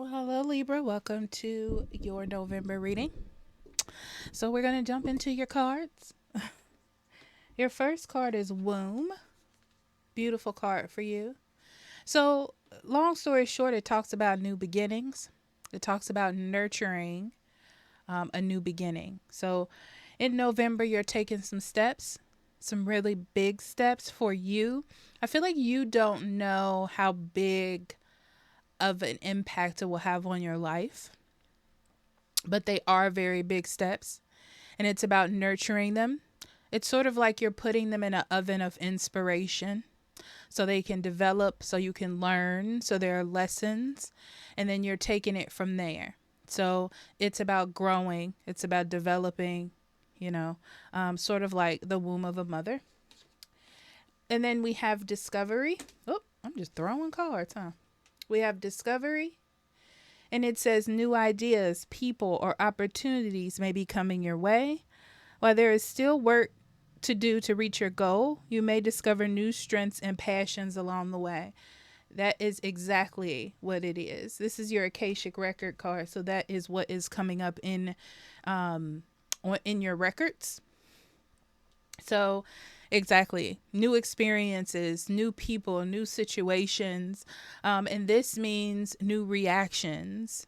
Well, hello, Libra. Welcome to your November reading. So, we're going to jump into your cards. Your first card is Womb. Beautiful card for you. So, long story short, it talks about new beginnings, it talks about nurturing a new beginning. So, in November, you're taking some steps, some really big steps for you. I feel like you don't know how big of an impact it will have on your life, but they are very big steps, and it's about nurturing them. It's sort of like you're putting them in an oven of inspiration so they can develop, so you can learn, so there are lessons, and then you're taking it from there. So it's about growing, it's about developing, sort of like the womb of a mother. And then we have discovery. Oh, I'm just throwing cards, huh? We have discovery, and it says new ideas, people, or opportunities may be coming your way. While there is still work to do to reach your goal, you may discover new strengths and passions along the way. That is exactly what it is. This is your Akashic record card, so that is what is coming up um, in your records. So, exactly, new experiences, new people, new situations, and this means new reactions.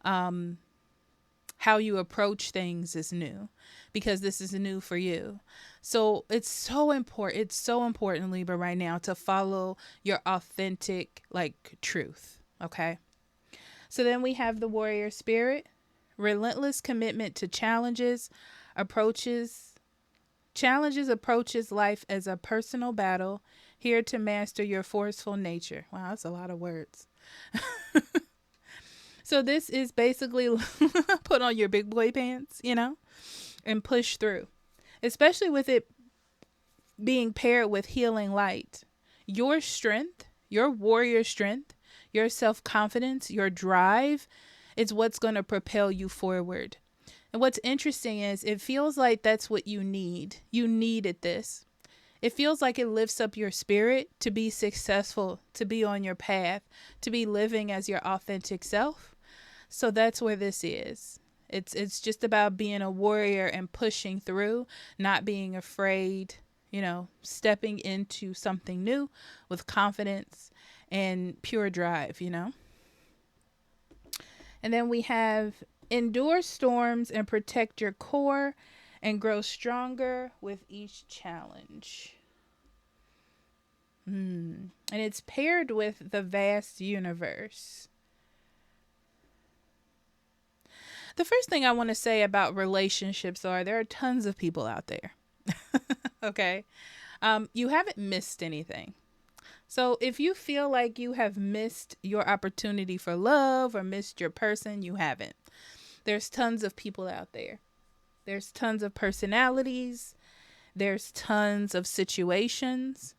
How you approach things is new because this is new for you. So it's so important. It's so important, Libra, right now to follow your authentic, like, truth. Okay. So then we have the warrior spirit, relentless commitment to approaches, approaches life as a personal battle, here to master your forceful nature. Wow, that's a lot of words. So this is basically put on your big boy pants, and push through, especially with it being paired with healing light. Your strength, your warrior strength, your self confidence, your drive is what's going to propel you forward. And what's interesting is it feels like that's what you need. You needed this. It feels like it lifts up your spirit to be successful, to be on your path, to be living as your authentic self. So that's where this is. It's just about being a warrior and pushing through, not being afraid, stepping into something new with confidence and pure drive. And then we have endure storms and protect your core and grow stronger with each challenge. And it's paired with the vast universe. The first thing I want to say about relationships are there are tons of people out there. Okay. You haven't missed anything. So if you feel like you have missed your opportunity for love or missed your person, you haven't. There's tons of people out there. There's tons of personalities. There's tons of situations.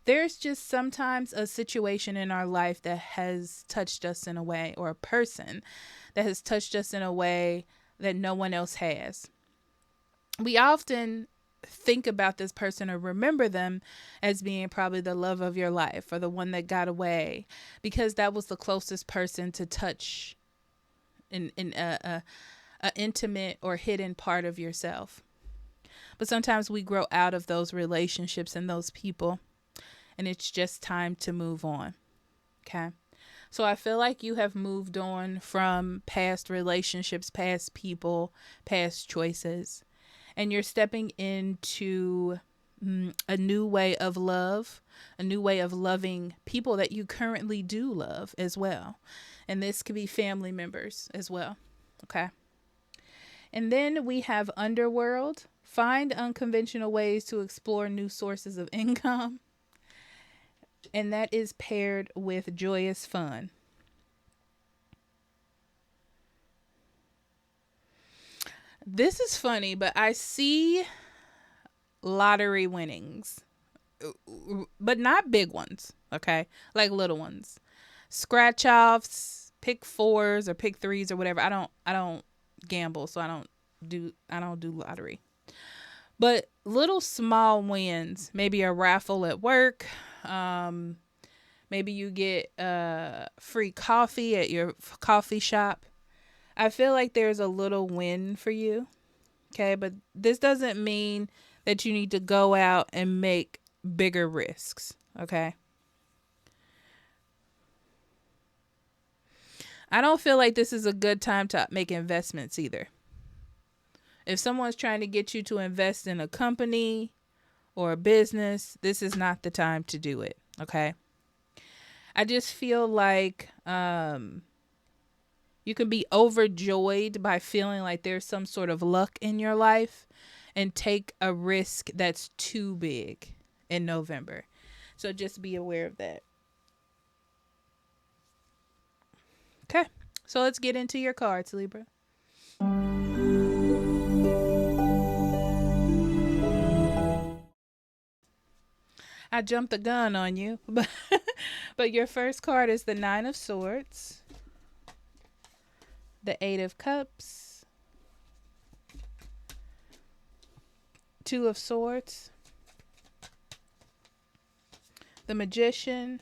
There's just sometimes a situation in our life that has touched us in a way, or a person that has touched us in a way that no one else has. We often think about this person or remember them as being probably the love of your life or the one that got away because that was the closest person to touch in a intimate or hidden part of yourself. But sometimes we grow out of those relationships and those people, and it's just time to move on. Okay. So I feel like you have moved on from past relationships, past people, past choices, and you're stepping into a new way of love, a new way of loving people that you currently do love as well. And this could be family members as well. Okay. And then we have underworld. Find unconventional ways to explore new sources of income. And that is paired with joyous fun. This is funny, but I see lottery winnings, but not big ones, okay? Like little ones. Scratch offs, pick fours or pick threes or whatever. I don't gamble, so I don't do lottery. But little small wins, maybe a raffle at work, Maybe you get free coffee at your coffee shop. I feel like there's a little win for you. Okay, but this doesn't mean that you need to go out and make bigger risks. Okay. I don't feel like this is a good time to make investments either. If someone's trying to get you to invest in a company or a business, this is not the time to do it. Okay. I just feel like you can be overjoyed by feeling like there's some sort of luck in your life and take a risk that's too big in November. So just be aware of that. Okay. So let's get into your cards, Libra. I jumped the gun on you, but your first card is the Nine of Swords, the Eight of Cups, Two of Swords, the Magician,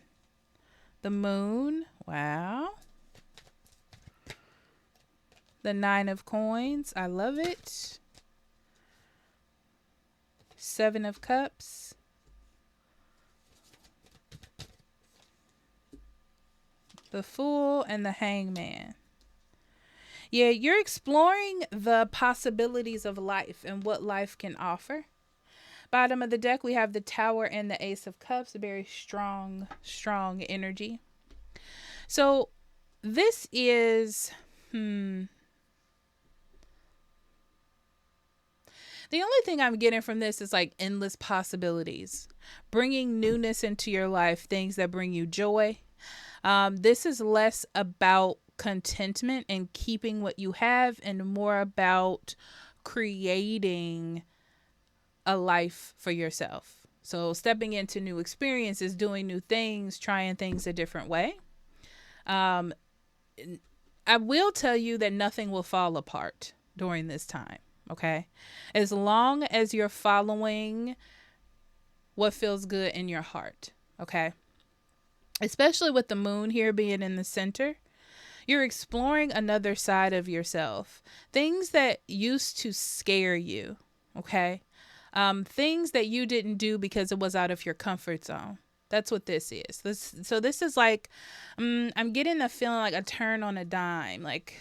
the Moon, wow, the Nine of Coins, I love it, Seven of Cups, the Fool, and the Hangman. Yeah, you're exploring the possibilities of life and what life can offer. Bottom of the deck, we have the Tower and the Ace of Cups, a very strong, strong energy. So this is, the only thing I'm getting from this is like endless possibilities, bringing newness into your life, things that bring you joy. This is less about contentment and keeping what you have and more about creating a life for yourself. So stepping into new experiences, doing new things, trying things a different way. I will tell you that nothing will fall apart during this time. Okay. As long as you're following what feels good in your heart. Okay. Especially with the moon here being in the center, you're exploring another side of yourself. Things that used to scare you. Okay. Things that you didn't do because it was out of your comfort zone. That's what this is. This is like, I'm getting the feeling like a turn on a dime, like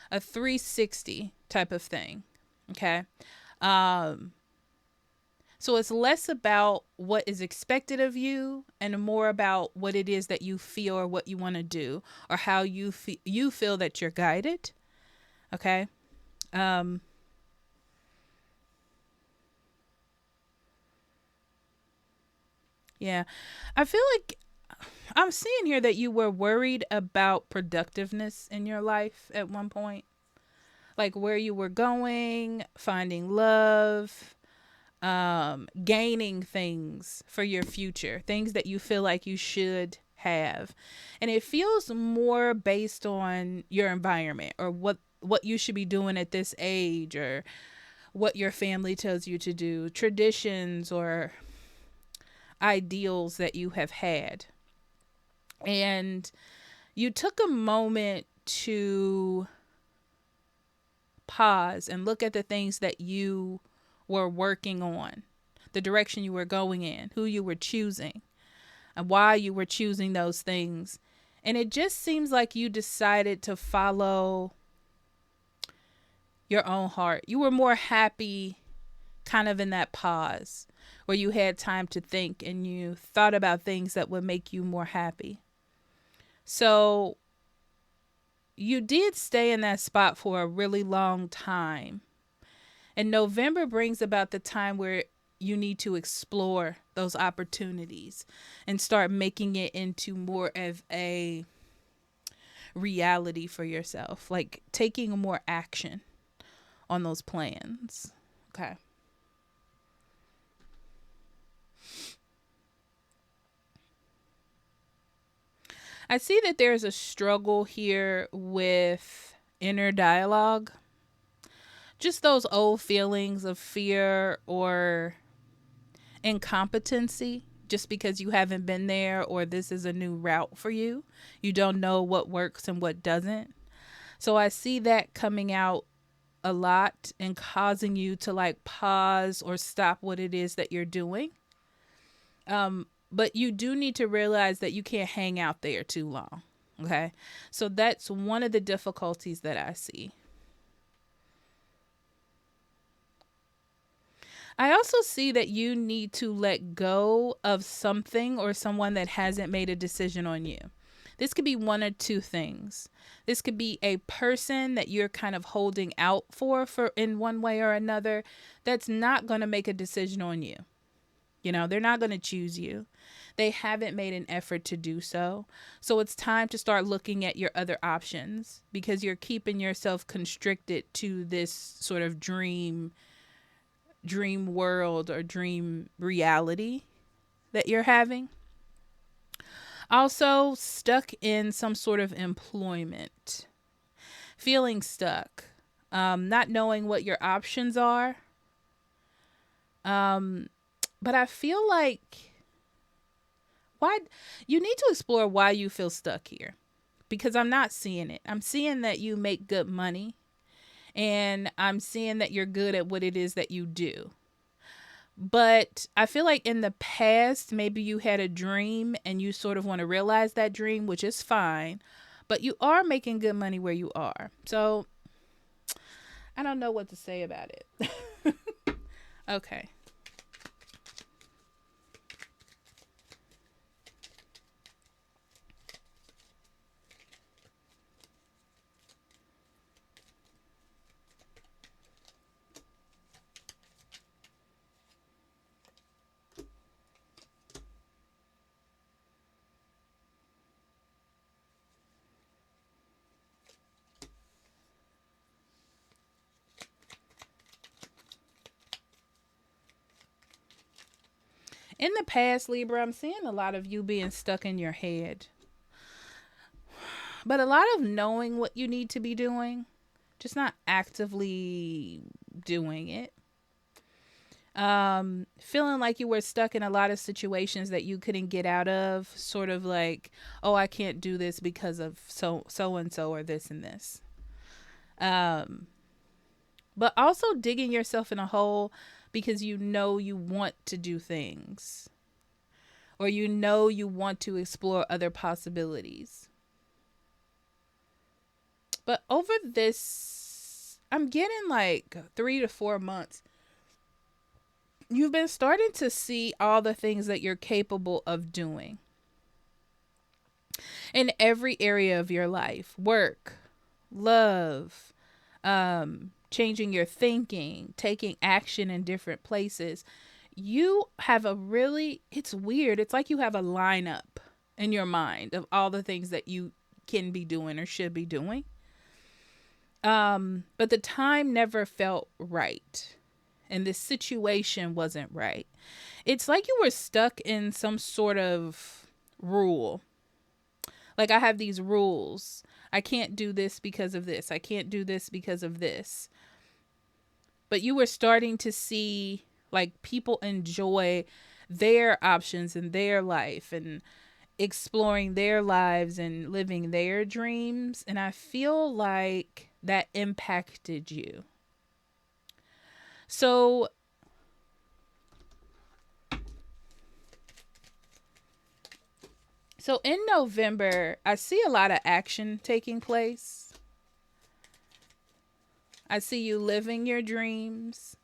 a 360 type of thing. Okay. So it's less about what is expected of you and more about what it is that you feel or what you want to do or how you feel that you're guided. Okay. Yeah. I feel like I'm seeing here that you were worried about productiveness in your life at one point, like where you were going, finding love, gaining things for your future, things that you feel like you should have. And it feels more based on your environment or what you should be doing at this age or what your family tells you to do, traditions or ideals that you have had. And you took a moment to pause and look at the things that you were working on, the direction you were going in, who you were choosing, and why you were choosing those things. And it just seems like you decided to follow your own heart. You were more happy kind of in that pause where you had time to think and you thought about things that would make you more happy. So you did stay in that spot for a really long time. And November brings about the time where you need to explore those opportunities and start making it into more of a reality for yourself, like taking more action on those plans. Okay. I see that there's a struggle here with inner dialogue. Just those old feelings of fear or incompetency just because you haven't been there or this is a new route for you. You don't know what works and what doesn't. So I see that coming out a lot and causing you to like pause or stop what it is that you're doing. But you do need to realize that you can't hang out there too long. Okay. So that's one of the difficulties that I see. I also see that you need to let go of something or someone that hasn't made a decision on you. This could be one or two things. This could be a person that you're kind of holding out for in one way or another that's not going to make a decision on you. You know, they're not going to choose you. They haven't made an effort to do so. So it's time to start looking at your other options because you're keeping yourself constricted to this sort of dream world or dream reality that you're having. Also, stuck in some sort of employment, feeling stuck, not knowing what your options are. But I feel like why you need to explore why you feel stuck here, because I'm not seeing it. I'm seeing that you make good money, and I'm seeing that you're good at what it is that you do. But I feel like in the past, maybe you had a dream and you sort of want to realize that dream, which is fine. But you are making good money where you are. So I don't know what to say about it. Okay. In the past, Libra, I'm seeing a lot of you being stuck in your head, but a lot of knowing what you need to be doing, just not actively doing it. Feeling like you were stuck in a lot of situations that you couldn't get out of, sort of like, oh, I can't do this because of so and so or this and this. Um, but also digging yourself in a hole because you know you want to do things or you know you want to explore other possibilities. But over this, I'm getting like 3 to 4 months, you've been starting to see all the things that you're capable of doing in every area of your life: work, love, changing your thinking, taking action in different places. You have it's weird. It's like you have a lineup in your mind of all the things that you can be doing or should be doing. But the time never felt right. And this situation wasn't right. It's like you were stuck in some sort of rule. Like, I have these rules. I can't do this because of this. I can't do this because of this. But you were starting to see like people enjoy their options in their life and exploring their lives and living their dreams. And I feel like that impacted you. So in November, I see a lot of action taking place. I see you living your dreams.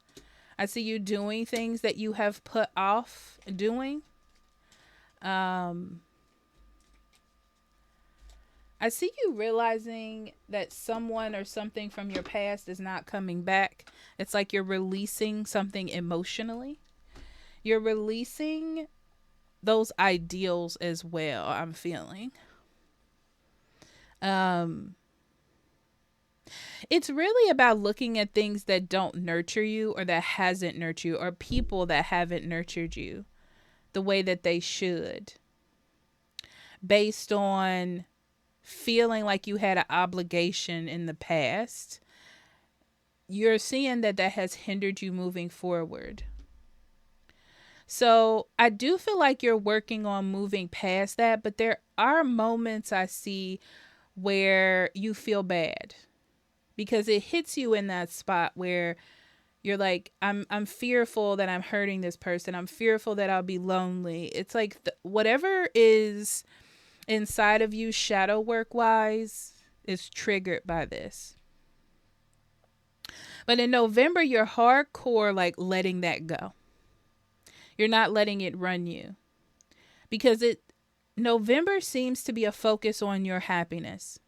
I see you doing things that you have put off doing. I see you realizing that someone or something from your past is not coming back. It's like you're releasing something emotionally. You're releasing those ideals as well, I'm feeling. It's really about looking at things that don't nurture you or that hasn't nurtured you or people that haven't nurtured you the way that they should, based on feeling like you had an obligation in the past. You're seeing that has hindered you moving forward. So I do feel like you're working on moving past that, but there are moments I see where you feel bad because it hits you in that spot where you're like, I'm fearful that I'm hurting this person. I'm fearful that I'll be lonely. It's like whatever is inside of you shadow work wise is triggered by this. But in November, you're hardcore like letting that go. You're not letting it run you because it November seems to be a focus on your happiness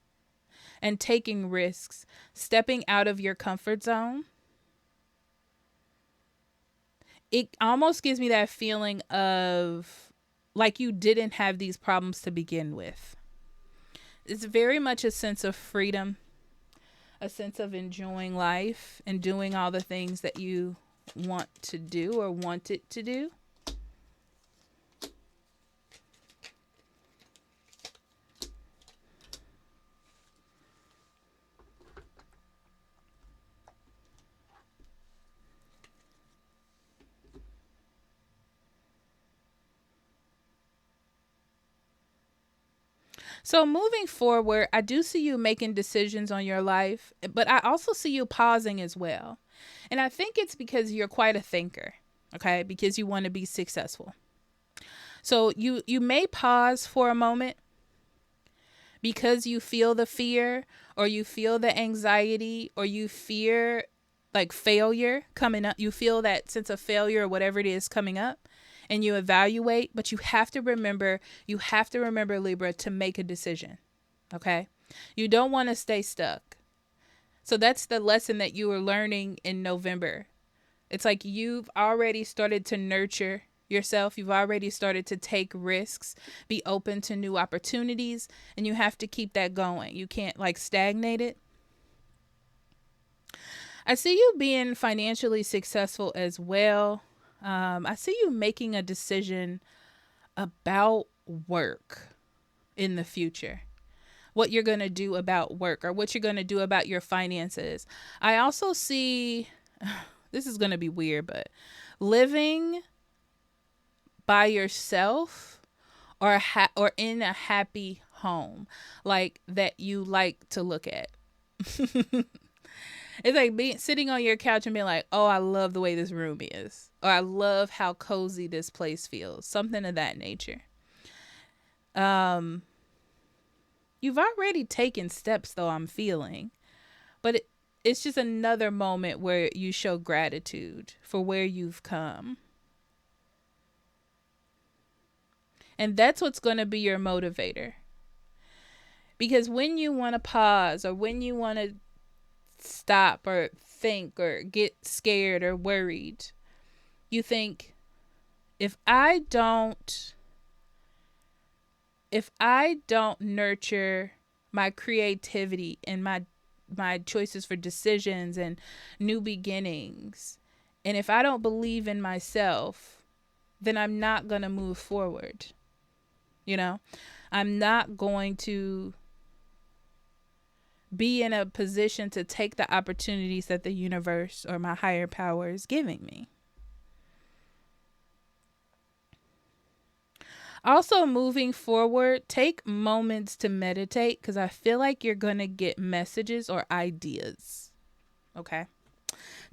and taking risks, stepping out of your comfort zone. It almost gives me that feeling of like you didn't have these problems to begin with. It's very much a sense of freedom, a sense of enjoying life and doing all the things that you want to do or wanted to do. So moving forward, I do see you making decisions on your life, but I also see you pausing as well. And I think it's because you're quite a thinker, okay? Because you want to be successful. So you may pause for a moment because you feel the fear or you feel the anxiety or you fear like failure coming up. You feel that sense of failure or whatever it is coming up and you evaluate, but you have to remember, Libra, to make a decision. Okay? You don't want to stay stuck. So that's the lesson that you were learning in November. It's like you've already started to nurture yourself. You've already started to take risks, be open to new opportunities, and you have to keep that going. You can't like stagnate it. I see you being financially successful as well. I see you making a decision about work in the future. What you're going to do about work or what you're going to do about your finances. I also see, this is going to be weird, but living by yourself or or in a happy home like that you like to look at. It's like being sitting on your couch and being like, oh, I love the way this room is. Or I love how cozy this place feels. Something of that nature. You've already taken steps though, I'm feeling. But it's just another moment where you show gratitude for where you've come. And that's what's going to be your motivator. Because when you want to pause or when you want to stop or think or get scared or worried, you think, if I don't nurture my creativity and my choices for decisions and new beginnings, and if I don't believe in myself, then I'm not going to move forward. You know, I'm not going to be in a position to take the opportunities that the universe or my higher power is giving me. Also, moving forward, take moments to meditate because I feel like you're going to get messages or ideas. Okay?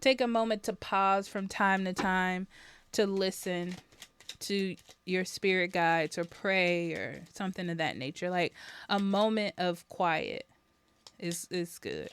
Take a moment to pause from time to time to listen to your spirit guides or pray or something of that nature. Like a moment of quiet is good.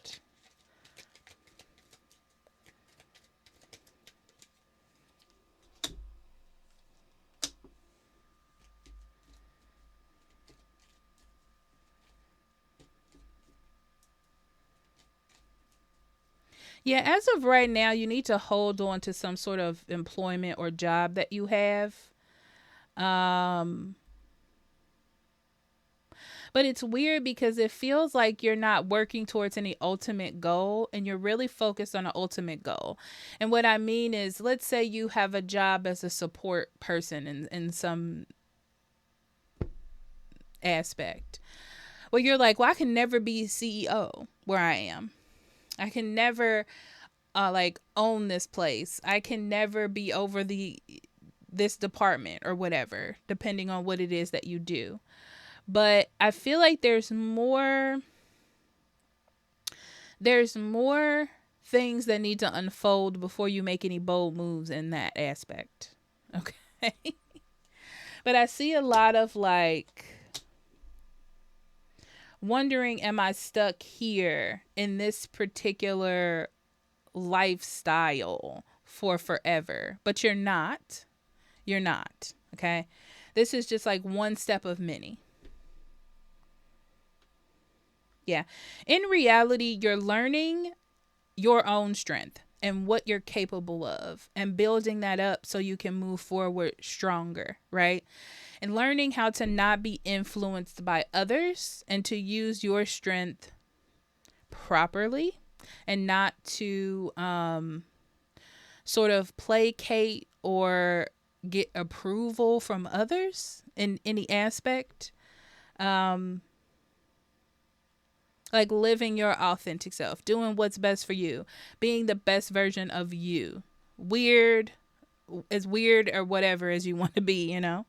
Yeah, as of right now, you need to hold on to some sort of employment or job that you have. But it's weird because it feels like you're not working towards any ultimate goal and you're really focused on an ultimate goal. And what I mean is, let's say you have a job as a support person in some aspect where you're like, well, I can never be CEO where I am. I can never like own this place. I can never be over the this department or whatever, depending on what it is that you do. But I feel like there's more things that need to unfold before you make any bold moves in that aspect. Okay. But I see a lot of like wondering, am I stuck here in this particular lifestyle for forever? But you're not. You're not. Okay. This is just like one step of many. Yeah. In reality, you're learning your own strength and what you're capable of and building that up so you can move forward stronger, right? And learning how to not be influenced by others and to use your strength properly and not to sort of placate or get approval from others in any aspect. Like living your authentic self, doing what's best for you, being the best version of you. Weird, as weird or whatever as you want to be, you know?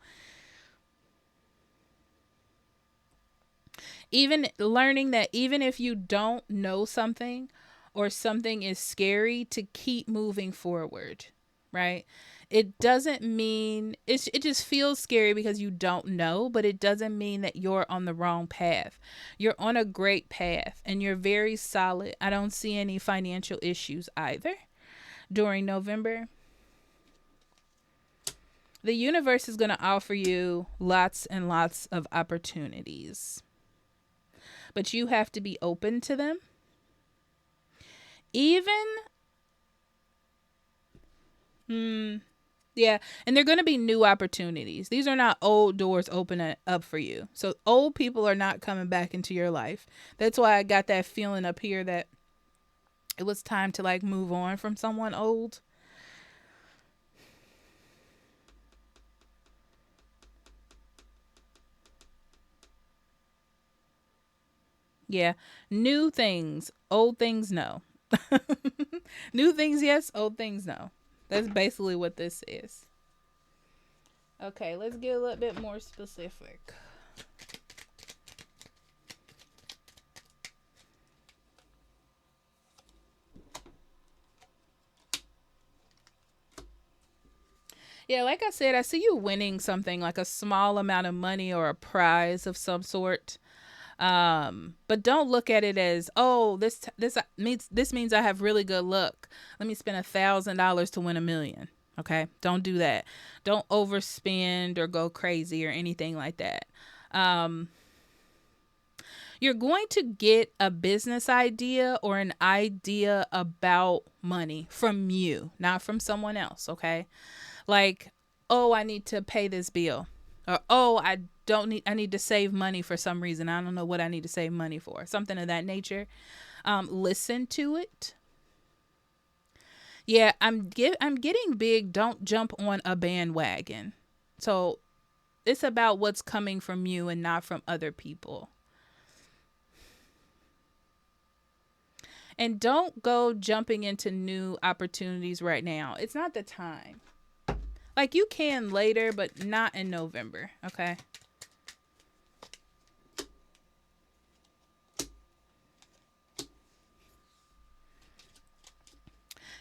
Even learning that even if you don't know something or something is scary, to keep moving forward, right? It doesn't mean it just feels scary because you don't know, but it doesn't mean that you're on the wrong path. You're on a great path and you're very solid. I don't see any financial issues either during November. The universe is going to offer you lots and lots of opportunities, but you have to be open to them. Even, yeah, and they're going to be new opportunities. These are not old doors opening up for you. So old people are not coming back into your life. That's why I got that feeling up here that it was time to like move on from someone old. Yeah, new things, old things, no. New things, yes, old things, no. That's basically what this is. Okay, let's get a little bit more specific. Yeah, like I said, I see you winning something like a small amount of money or a prize of some sort. But don't look at it as, oh, this means I have really good luck. Let me spend $1,000 to win $1 million. Okay, don't do that. Don't overspend or go crazy or anything like that. Um, you're going to get a business idea or an idea about money from you, not from someone else. Okay, like, oh, I need to pay this bill, or oh, I need to save money for some reason. I don't know what I need to save money for, something of that nature. Listen to it. Yeah, I'm getting big. Don't jump on a bandwagon. So it's about what's coming from you and not from other people. And don't go jumping into new opportunities right now. It's not the time. Like, you can later, but not in November, okay?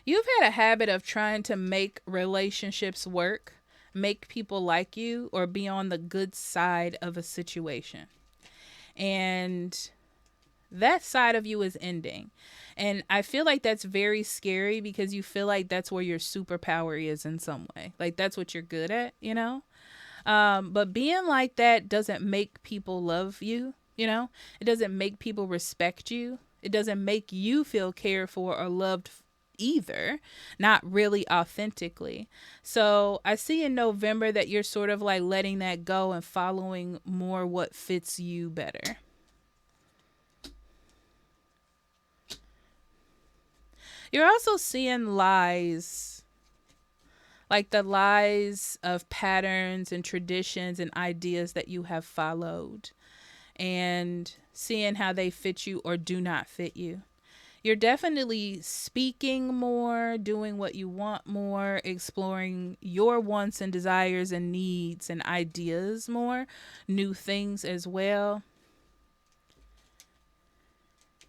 You've had a habit of trying to make relationships work, make people like you, or be on the good side of a situation. And that side of you is ending. And I feel like that's very scary because you feel like that's where your superpower is in some way. Like, that's what you're good at, you know? But being like that doesn't make people love you, you know? It doesn't make people respect you. It doesn't make you feel cared for or loved either, not really authentically. So I see in November that you're sort of like letting that go and following more what fits you better. You're also seeing lies, like the lies of patterns and traditions and ideas that you have followed, and seeing how they fit you or do not fit you. You're definitely speaking more, doing what you want more, exploring your wants and desires and needs and ideas more, new things as well.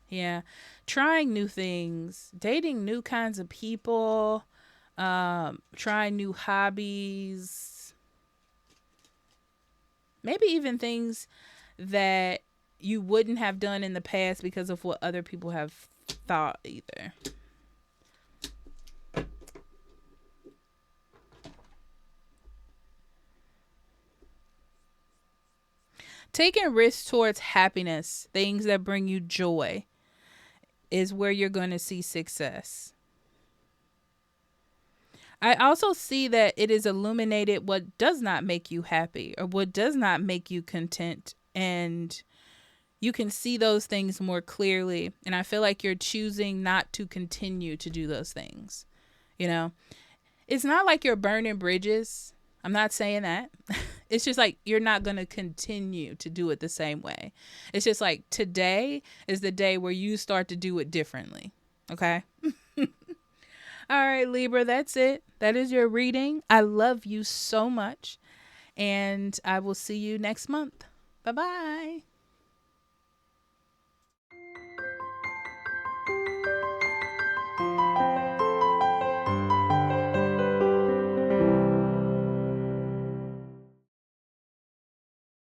Yeah. Trying new things, dating new kinds of people, trying new hobbies, maybe even things that you wouldn't have done in the past because of what other people have thought either. Taking risks towards happiness, things that bring you joy, is where you're going to see success. I also see that it is illuminated what does not make you happy or what does not make you content. And you can see those things more clearly. And I feel like you're choosing not to continue to do those things. You know, it's not like you're burning bridges. I'm not saying that. It's just like you're not going to continue to do it the same way. It's just like today is the day where you start to do it differently. Okay. All right, Libra, that's it. That is your reading. I love you so much. And I will see you next month. Bye bye.